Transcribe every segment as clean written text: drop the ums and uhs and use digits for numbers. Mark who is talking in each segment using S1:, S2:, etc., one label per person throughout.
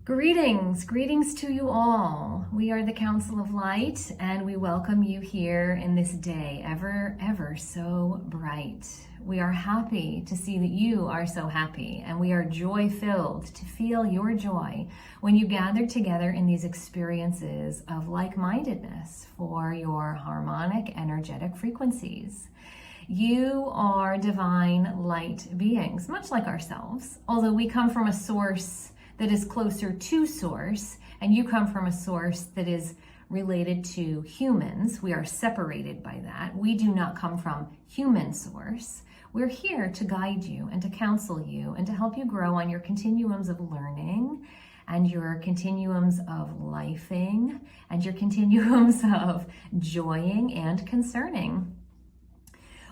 S1: Greetings to you all. We are the Council of Light, and we welcome you here in this day, ever so bright. We are happy to see that you are so happy, and we are joy-filled to feel your joy when you gather together in these experiences of like-mindedness for your harmonic, energetic frequencies. You are divine light beings, much like ourselves, although we come from a source that is closer to source, and you come from a source that is related to humans. We are separated by that. We do not come from human source. We're here to guide you and to counsel you and to help you grow on your continuums of learning and your continuums of lifing and your continuums of joying and concerning.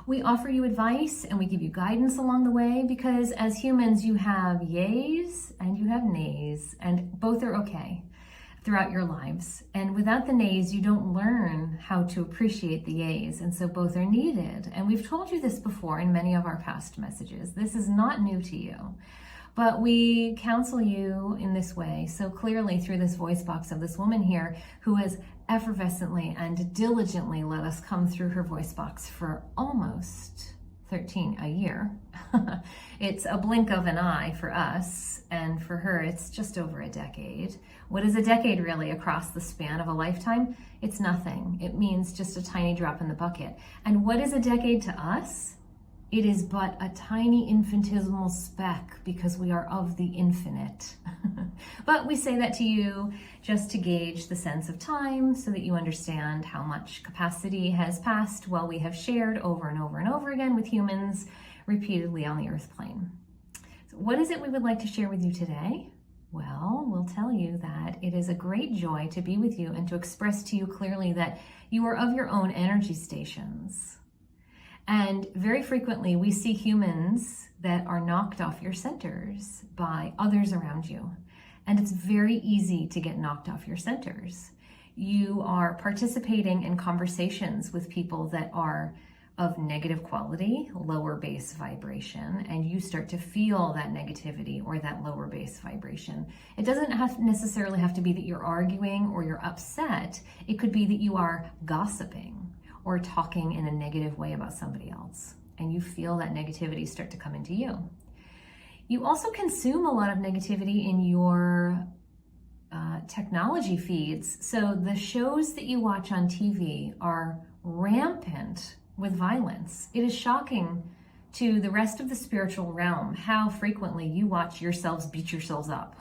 S1: We offer you advice and we give you guidance along the way because as humans you have yays and you have nays, and both are okay throughout your lives. And without the nays, you don't learn how to appreciate the yays, and so both are needed. And we've told you this before in many of our past messages. This is not new to you, but we counsel you in this way so clearly through this voice box of this woman here who has effervescently and diligently let us come through her voice box for almost 13 a year. It's a blink of an eye for us, and for her it's just over a decade. What is a decade really across the span of a lifetime? It's nothing. It means just a tiny drop in the bucket. And what is a decade to us? It is but a tiny infinitesimal speck because we are of the infinite. But we say that to you just to gauge the sense of time so that you understand how much capacity has passed while we have shared over and over and over again with humans repeatedly on the earth plane. So what is it we would like to share with you today? Well, we'll tell you that it is a great joy to be with you and to express to you clearly that you are of your own energy stations. And very frequently we see humans that are knocked off your centers by others around you. And it's very easy to get knocked off your centers. You are participating in conversations with people that are of negative quality, lower base vibration, and you start to feel that negativity or that lower base vibration. It doesn't necessarily have to be that you're arguing or you're upset. It could be that you are gossiping or talking in a negative way about somebody else, and you feel that negativity start to come into you. You also consume a lot of negativity in your technology feeds. So the shows that you watch on TV are rampant with violence. It is shocking to the rest of the spiritual realm how frequently you watch yourselves beat yourselves up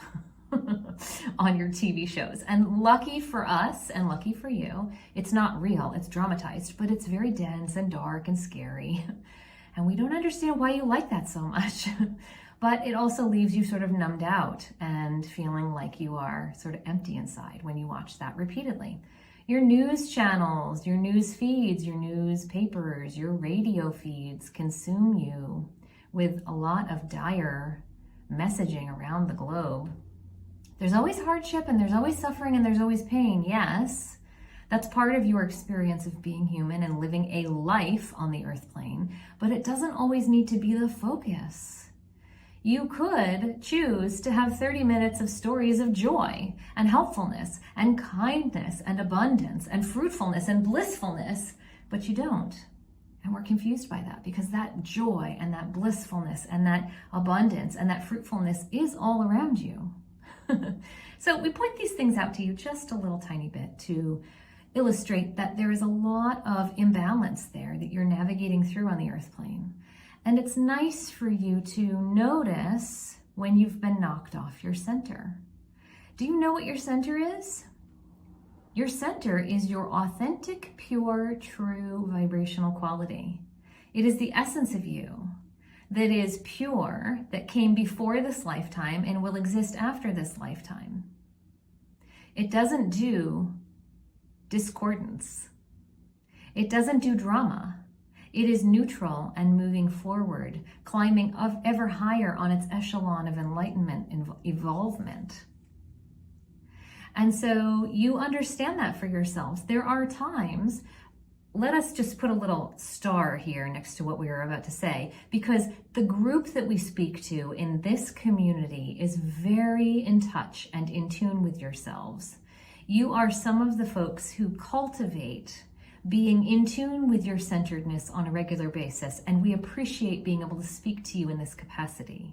S1: on your TV shows. And lucky for us and lucky for you, it's not real, it's dramatized, but it's very dense and dark and scary. And we don't understand why you like that so much. But it also leaves you sort of numbed out and feeling like you are sort of empty inside when you watch that repeatedly. Your news channels, your news feeds, your newspapers, your radio feeds consume you with a lot of dire messaging around the globe. There's always hardship and there's always suffering and there's always pain. Yes, that's part of your experience of being human and living a life on the earth plane, but it doesn't always need to be the focus. You could choose to have 30 minutes of stories of joy and helpfulness and kindness and abundance and fruitfulness and blissfulness, but you don't. And we're confused by that because that joy and that blissfulness and that abundance and that fruitfulness is all around you. So we point these things out to you just a little tiny bit to illustrate that there is a lot of imbalance there that you're navigating through on the earth plane. And it's nice for you to notice when you've been knocked off your center. Do you know what your center is? Your center is your authentic, pure, true vibrational quality. It is the essence of you that is pure, that came before this lifetime and will exist after this lifetime. It doesn't do discordance. It doesn't do drama. It is neutral and moving forward, climbing ever higher on its echelon of enlightenment and evolvement. And so you understand that for yourselves. There are times let us just put a little star here next to what we are about to say, because the group that we speak to in this community is very in touch and in tune with yourselves. You are some of the folks who cultivate being in tune with your centeredness on a regular basis, and we appreciate being able to speak to you in this capacity.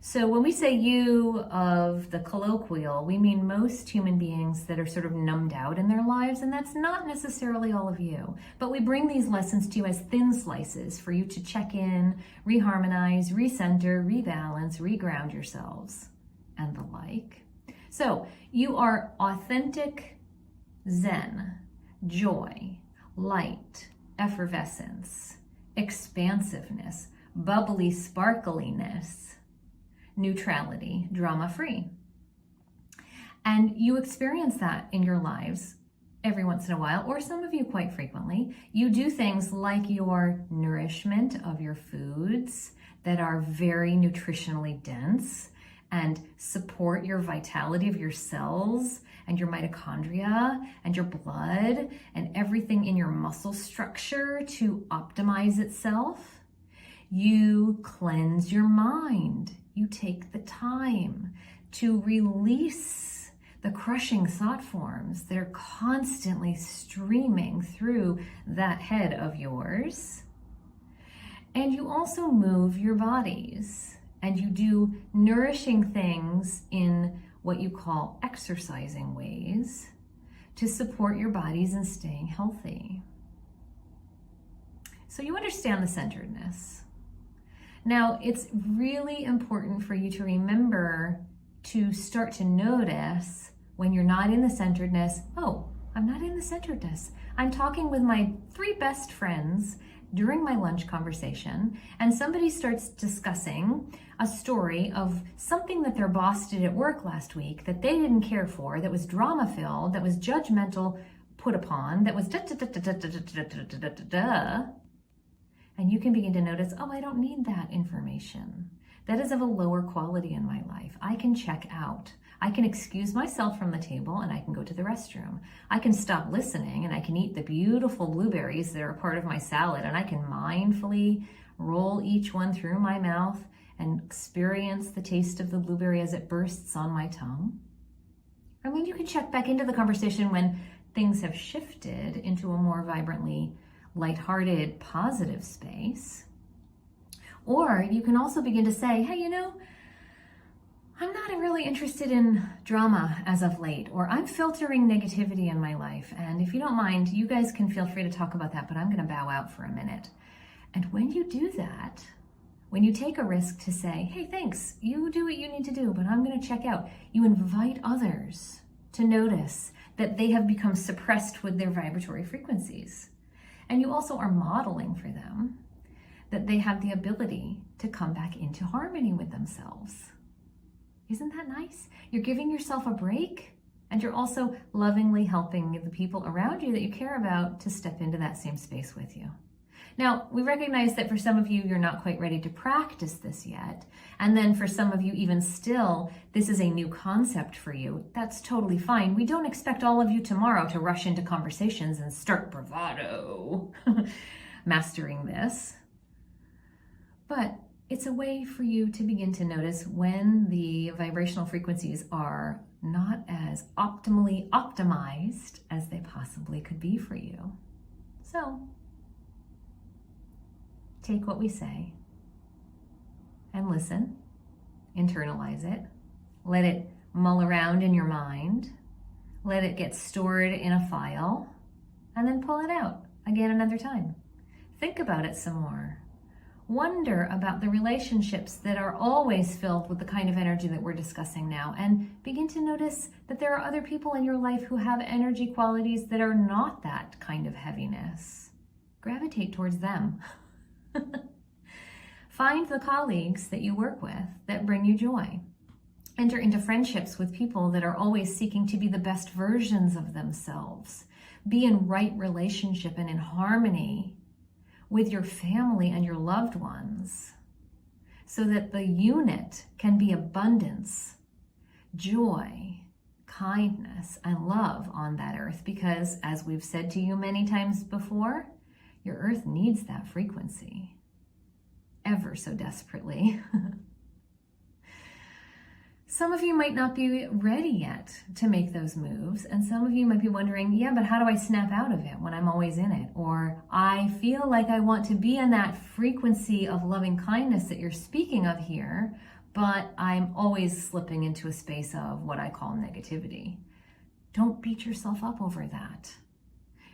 S1: So when we say you of the colloquial, we mean most human beings that are sort of numbed out in their lives, and that's not necessarily all of you. But we bring these lessons to you as thin slices for you to check in, reharmonize, recenter, rebalance, reground yourselves, and the like. So you are authentic Zen, joy, light, effervescence, expansiveness, bubbly sparkliness, neutrality, drama-free. And you experience that in your lives every once in a while, or some of you quite frequently. You do things like your nourishment of your foods that are very nutritionally dense and support your vitality of your cells and your mitochondria and your blood and everything in your muscle structure to optimize itself. You cleanse your mind. You take the time to release the crushing thought forms that are constantly streaming through that head of yours. And you also move your bodies, and you do nourishing things in what you call exercising ways to support your bodies in staying healthy. So you understand the centeredness. Now, it's really important for you to remember to start to notice when you're not in the centeredness. Oh, I'm not in the centeredness. I'm talking with my 3 best friends during my lunch conversation, and somebody starts discussing a story of something that their boss did at work last week that they didn't care for, that was drama-filled, that was judgmental, put upon, that was and you can begin to notice, oh, I don't need that information. That is of a lower quality in my life. I can check out. I can excuse myself from the table and I can go to the restroom. I can stop listening and I can eat the beautiful blueberries that are a part of my salad, and I can mindfully roll each one through my mouth and experience the taste of the blueberry as it bursts on my tongue. And then you can check back into the conversation when things have shifted into a more vibrantly lighthearted, positive space. Or you can also begin to say, hey, I'm not really interested in drama as of late, or I'm filtering negativity in my life. And if you don't mind, you guys can feel free to talk about that, but I'm going to bow out for a minute. And when you do that, when you take a risk to say, hey, thanks, you do what you need to do, but I'm going to check out, you invite others to notice that they have become suppressed with their vibratory frequencies. And you also are modeling for them that they have the ability to come back into harmony with themselves. Isn't that nice? You're giving yourself a break, and you're also lovingly helping the people around you that you care about to step into that same space with you. Now, we recognize that for some of you, you're not quite ready to practice this yet. And then for some of you, even still, this is a new concept for you. That's totally fine. We don't expect all of you tomorrow to rush into conversations and start bravado mastering this. But it's a way for you to begin to notice when the vibrational frequencies are not as optimally optimized as they possibly could be for you. So, take what we say and listen, internalize it, let it mull around in your mind, let it get stored in a file, and then pull it out again another time. Think about it some more. Wonder about the relationships that are always filled with the kind of energy that we're discussing now, and begin to notice that there are other people in your life who have energy qualities that are not that kind of heaviness. Gravitate towards them. Find the colleagues that you work with that bring you joy. Enter into friendships with people that are always seeking to be the best versions of themselves. Be in right relationship and in harmony with your family and your loved ones, so that the unit can be abundance, joy, kindness and love on that earth, because as we've said to you many times before, your earth needs that frequency ever so desperately. Some of you might not be ready yet to make those moves, and some of you might be wondering, yeah, but how do I snap out of it when I'm always in it? Or I feel like I want to be in that frequency of loving kindness that you're speaking of here, but I'm always slipping into a space of what I call negativity. Don't beat yourself up over that.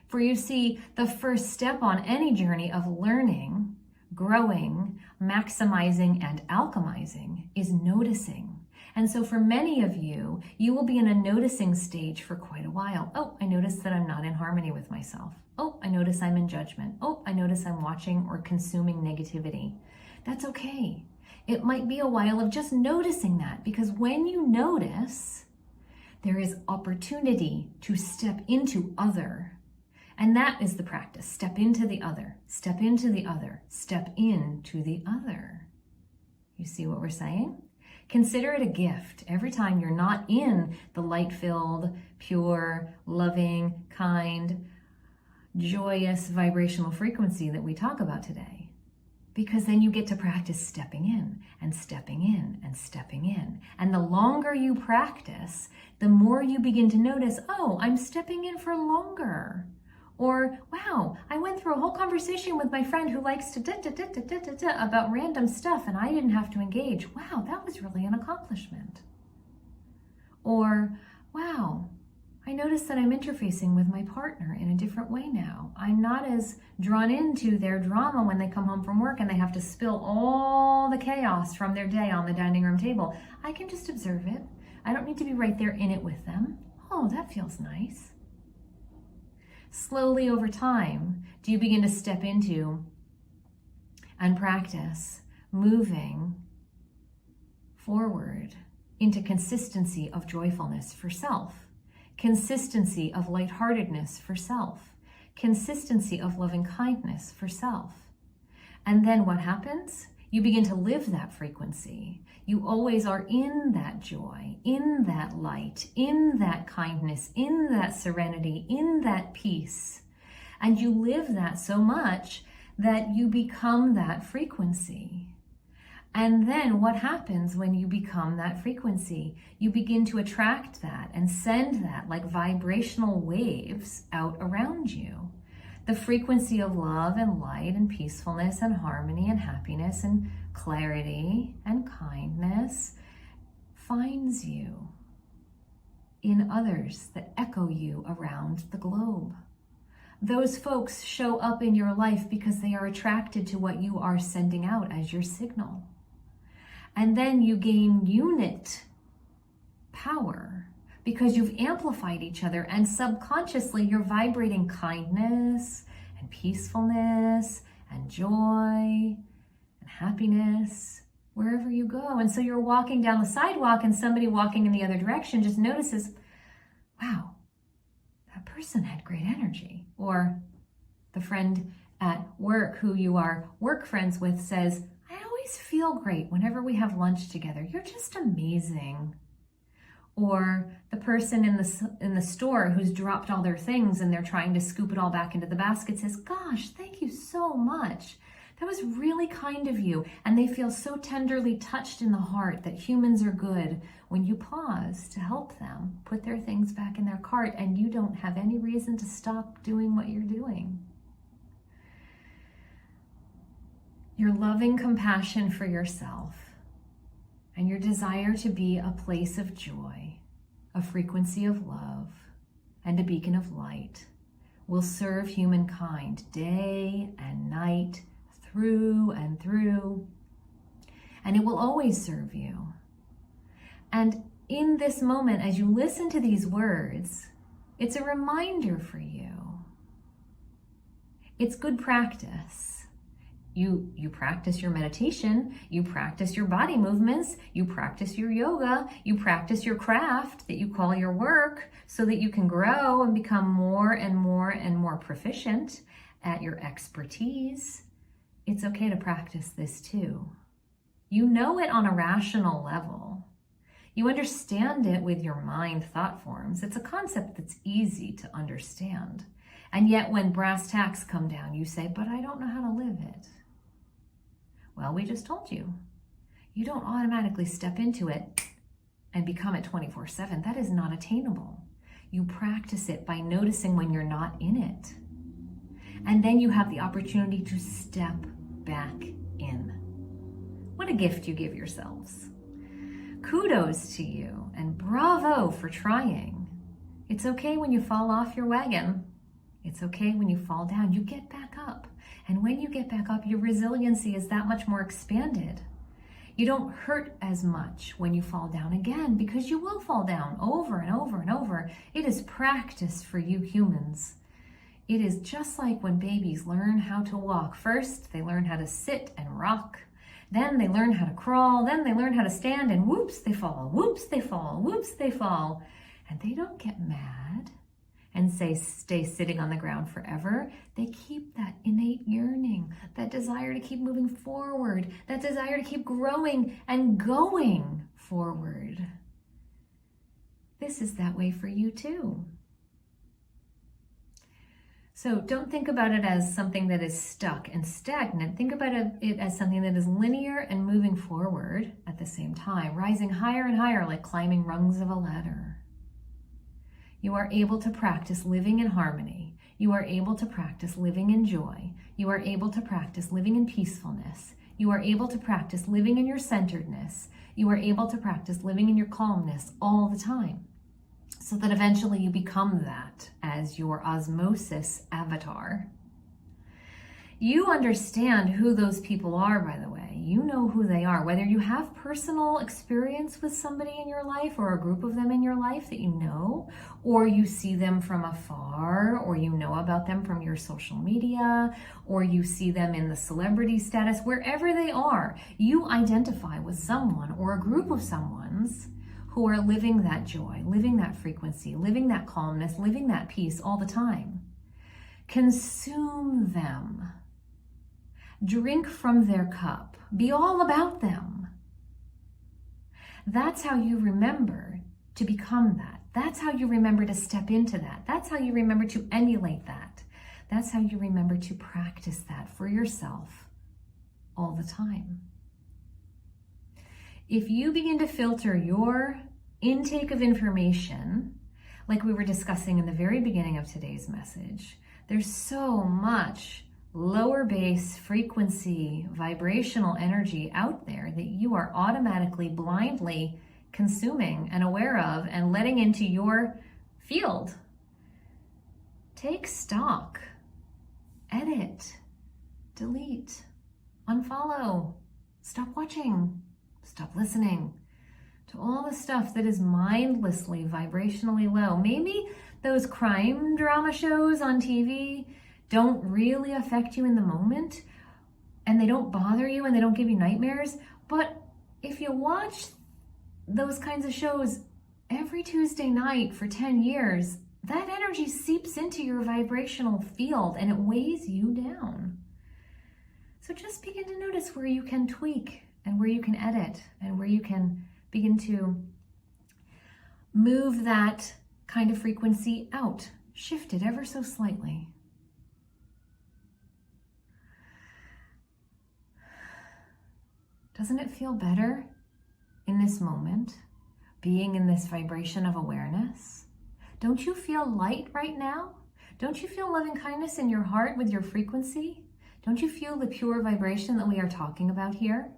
S1: For you see, the first step on any journey of learning, growing, maximizing, and alchemizing is noticing. And so for many of you, you will be in a noticing stage for quite a while. Oh, I notice that I'm not in harmony with myself. Oh, I notice I'm in judgment. Oh, I notice I'm watching or consuming negativity. That's okay. It might be a while of just noticing that, because when you notice, there is opportunity to step into other. And that is the practice. Step into the other, step into the other, step into the other. You see what we're saying? Consider it a gift every time you're not in the light-filled, pure, loving, kind, joyous vibrational frequency that we talk about today. Because then you get to practice stepping in and stepping in and stepping in. And the longer you practice, the more you begin to notice, oh, I'm stepping in for longer. Or, wow, I went through a whole conversation with my friend who likes to about random stuff and I didn't have to engage. Wow, that was really an accomplishment. Or, wow, I noticed that I'm interfacing with my partner in a different way now. I'm not as drawn into their drama when they come home from work and they have to spill all the chaos from their day on the dining room table. I can just observe it. I don't need to be right there in it with them. Oh, that feels nice. Slowly over time, do you begin to step into and practice moving forward into consistency of joyfulness for self, consistency of lightheartedness for self, consistency of loving kindness for self. And then what happens? You begin to live that frequency. You always are in that joy, in that light, in that kindness, in that serenity, in that peace. And you live that so much that you become that frequency. And then what happens when you become that frequency? You begin to attract that and send that like vibrational waves out around you. The frequency of love and light and peacefulness and harmony and happiness and clarity and kindness finds you in others that echo you around the globe. Those folks show up in your life because they are attracted to what you are sending out as your signal. And then you gain unit power because you've amplified each other, and subconsciously you're vibrating kindness and peacefulness and joy and happiness wherever you go. And so you're walking down the sidewalk and somebody walking in the other direction just notices, wow, that person had great energy. Or the friend at work who you are work friends with says, I always feel great whenever we have lunch together. You're just amazing. Or the person in the store who's dropped all their things and they're trying to scoop it all back into the basket says, gosh, thank you so much. That was really kind of you. And they feel so tenderly touched in the heart that humans are good when you pause to help them put their things back in their cart and you don't have any reason to stop doing what you're doing. Your loving compassion for yourself and your desire to be a place of joy, a frequency of love, and a beacon of light will serve humankind day and night, through and through, and it will always serve you. And in this moment, as you listen to these words, it's a reminder for you. It's good practice. You practice your meditation, you practice your body movements, you practice your yoga, you practice your craft that you call your work so that you can grow and become more and more and more proficient at your expertise. It's okay to practice this too. You know it on a rational level. You understand it with your mind thought forms. It's a concept that's easy to understand. And yet when brass tacks come down, you say, but I don't know how to live it. Well, we just told you. You don't automatically step into it and become it 24/7. That is not attainable. You practice it by noticing when you're not in it. And then you have the opportunity to step back in. What a gift you give yourselves. Kudos to you and bravo for trying. It's okay when you fall off your wagon. It's okay when you fall down. You get back up. And when you get back up, your resiliency is that much more expanded. You don't hurt as much when you fall down again, because you will fall down over and over and over. It is practice for you humans. It is just like when babies learn how to walk. First, they learn how to sit and rock. Then they learn how to crawl. Then they learn how to stand, and whoops, they fall. Whoops, they fall. Whoops, they fall. And they don't get mad and say, stay sitting on the ground forever. They keep that innate yearning, that desire to keep moving forward, that desire to keep growing and going forward. This is that way for you too. So don't think about it as something that is stuck and stagnant. Think about it as something that is linear and moving forward at the same time, rising higher and higher like climbing rungs of a ladder. You are able to practice living in harmony. You are able to practice living in joy. You are able to practice living in peacefulness. You are able to practice living in your centeredness. You are able to practice living in your calmness all the time, so that eventually you become that as your osmosis avatar. You understand who those people are, by the way. You know who they are. Whether you have personal experience with somebody in your life or a group of them in your life that you know, or you see them from afar, or you know about them from your social media, or you see them in the celebrity status, wherever they are, you identify with someone or a group of someone's who are living that joy, living that frequency, living that calmness, living that peace all the time. Consume them. Drink from their cup. Be all about them. That's how you remember to become that. That's how you remember to step into that. That's how you remember to emulate that. That's how you remember to practice that for yourself all the time. If you begin to filter your intake of information, like we were discussing in the very beginning of today's message, there's so much lower base frequency vibrational energy out there that you are automatically blindly consuming and aware of and letting into your field. Take stock, edit, delete, unfollow, stop watching, stop listening to all the stuff that is mindlessly vibrationally low. Maybe those crime drama shows on TV don't really affect you in the moment, and they don't bother you, and they don't give you nightmares. But if you watch those kinds of shows every Tuesday night for 10 years, that energy seeps into your vibrational field and it weighs you down. So just begin to notice where you can tweak and where you can edit and where you can begin to move that kind of frequency out. Shift it ever so slightly. Doesn't it feel better in this moment, being in this vibration of awareness? Don't you feel light right now? Don't you feel loving kindness in your heart with your frequency? Don't you feel the pure vibration that we are talking about here?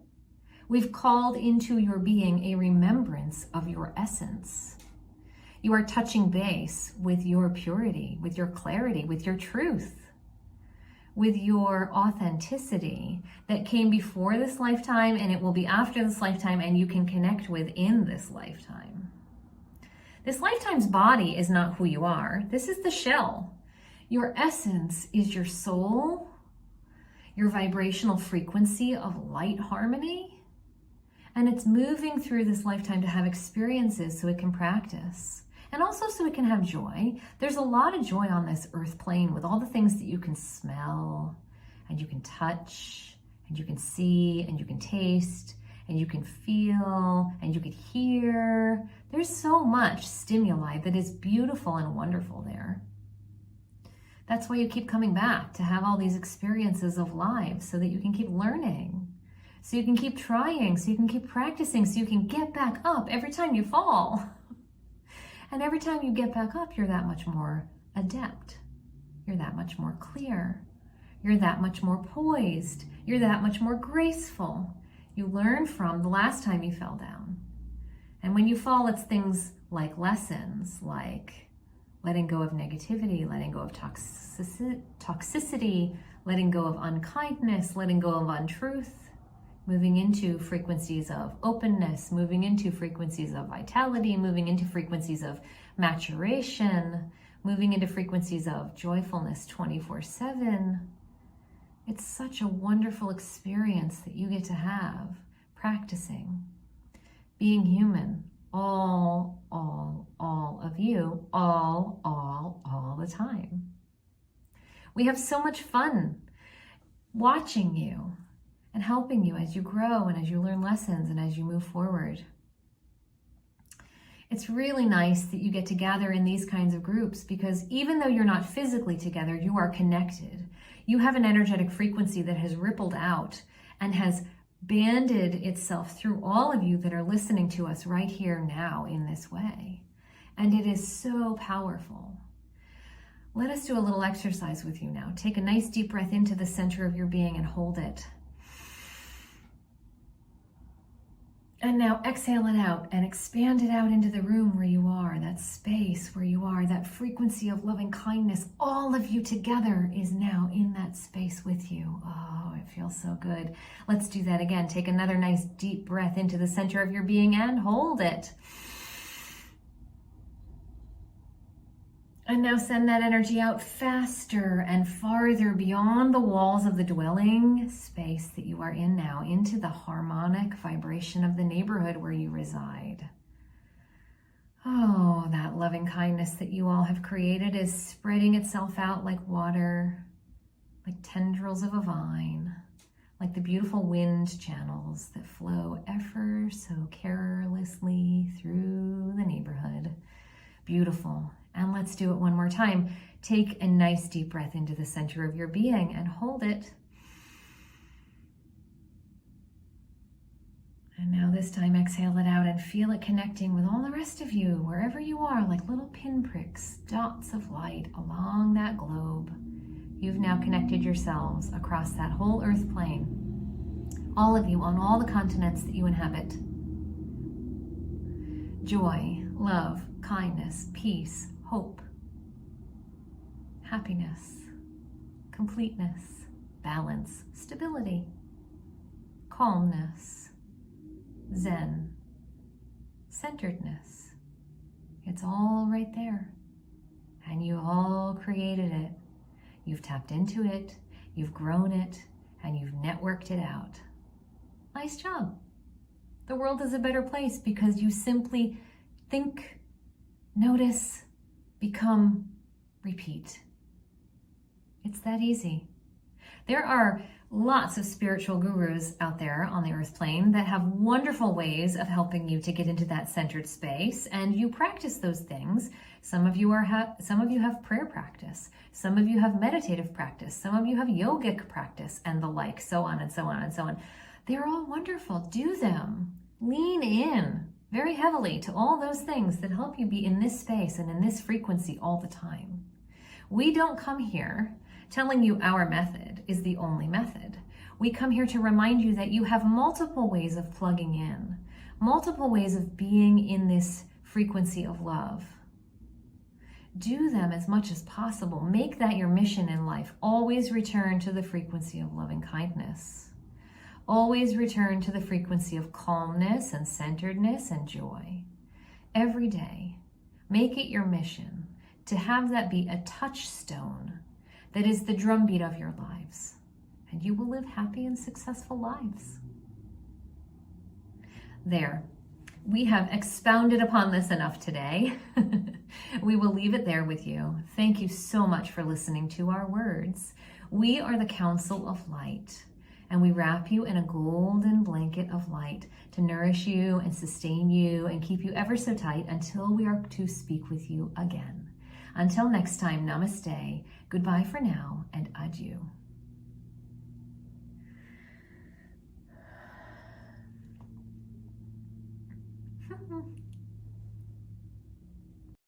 S1: We've called into your being a remembrance of your essence. You are touching base with your purity, with your clarity, with your truth, with your authenticity that came before this lifetime, and it will be after this lifetime, and you can connect with in this lifetime. This lifetime's body is not who you are. This is the shell. Your essence is your soul, your vibrational frequency of light harmony, and it's moving through this lifetime to have experiences so it can practice. And also so it can have joy. There's a lot of joy on this earth plane with all the things that you can smell and you can touch and you can see and you can taste and you can feel and you could hear. There's so much stimuli that is beautiful and wonderful there. That's why you keep coming back, to have all these experiences of life so that you can keep learning, so you can keep trying, so you can keep practicing, so you can get back up every time you fall. And every time you get back up, you're that much more adept. You're that much more clear. You're that much more poised. You're that much more graceful. You learn from the last time you fell down. And when you fall, it's things like lessons, like letting go of negativity, letting go of toxicity, letting go of unkindness, letting go of untruth, moving into frequencies of openness, moving into frequencies of vitality, moving into frequencies of maturation, moving into frequencies of joyfulness 24/7. It's such a wonderful experience that you get to have practicing, being human, all of you, all the time. We have so much fun watching you and helping you as you grow and as you learn lessons and as you move forward. It's really nice that you get to gather in these kinds of groups, because even though you're not physically together, you are connected. You have an energetic frequency that has rippled out and has banded itself through all of you that are listening to us right here now in this way. And it is so powerful. Let us do a little exercise with you now. Take a nice deep breath into the center of your being and hold it. And now exhale it out and expand it out into the room where you are, that space where you are, that frequency of loving kindness. All of you together is now in that space with you. Oh, it feels so good. Let's do that again. Take another nice deep breath into the center of your being and hold it. And now send that energy out faster and farther beyond the walls of the dwelling space that you are in now, into the harmonic vibration of the neighborhood where you reside. Oh, that loving kindness that you all have created is spreading itself out like water, like tendrils of a vine, like the beautiful wind channels that flow ever so carelessly through the neighborhood. Beautiful. And let's do it one more time. Take a nice deep breath into the center of your being and hold it. And now this time exhale it out and feel it connecting with all the rest of you, wherever you are, like little pinpricks, dots of light along that globe. You've now connected yourselves across that whole earth plane. All of you on all the continents that you inhabit. Joy, love, kindness, peace, hope, happiness, completeness, balance, stability, calmness, zen, centeredness. It's all right there. And you all created it. You've tapped into it, you've grown it, and you've networked it out. Nice job. The world is a better place because you simply think, notice, become, repeat. It's that easy. There are lots of spiritual gurus out there on the earth plane that have wonderful ways of helping you to get into that centered space, and you practice those things. Some of you have prayer practice. Some of you have meditative practice. Some of you have yogic practice and the like, so on and so on and so on. They're all wonderful. Do them. Lean in very heavily to all those things that help you be in this space and in this frequency all the time. We don't come here telling you our method is the only method. We come here to remind you that you have multiple ways of plugging in, multiple ways of being in this frequency of love. Do them as much as possible. Make that your mission in life. Always return to the frequency of loving kindness. Always return to the frequency of calmness and centeredness and joy. Every day, make it your mission to have that be a touchstone that is the drumbeat of your lives, and you will live happy and successful lives. There, we have expounded upon this enough today. We will leave it there with you. Thank you so much for listening to our words. We are the Council of Light. And we wrap you in a golden blanket of light to nourish you and sustain you and keep you ever so tight until we are to speak with you again. Until next time, namaste, goodbye for now, and adieu.